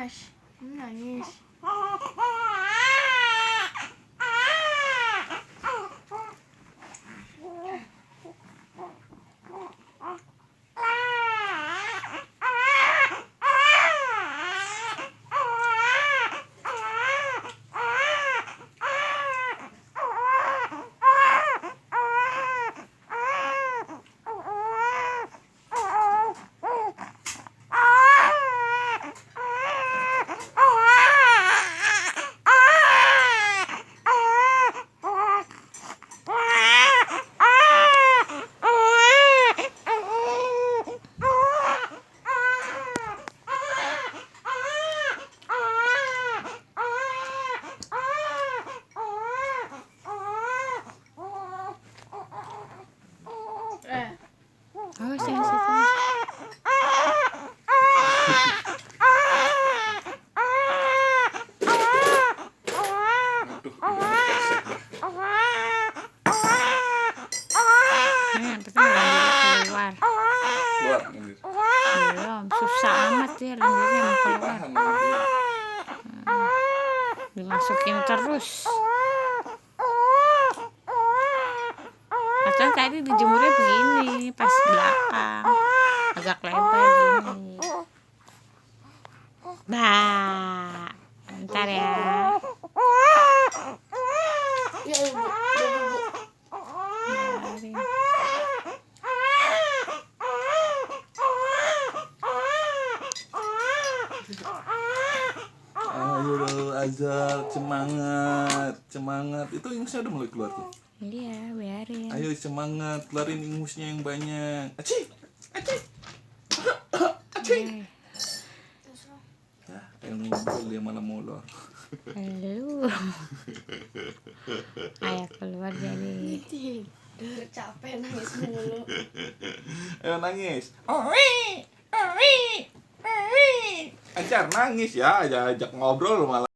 nangis. Nangis. Oh, sensitif. Keluar. Belum, susah amat ya lendirnya mau keluar. Dimasukin terus. Padahal tadi dijemurnya begini, pas belakang agak lebar gini. Bah, bentar ya. Biarin. Ayo Azar, semangat. Itu ingusnya udah mulai keluar tuh. Iya, biarin. Ayo semangat, keluarin ingusnya yang banyak. Aci. Ya, yang ngumpul dia malah molor. Lu. Ayo keluar jadi. Capek nangis mulu. Ayo nangis. Ajar nangis ya, ajak ngobrol malah.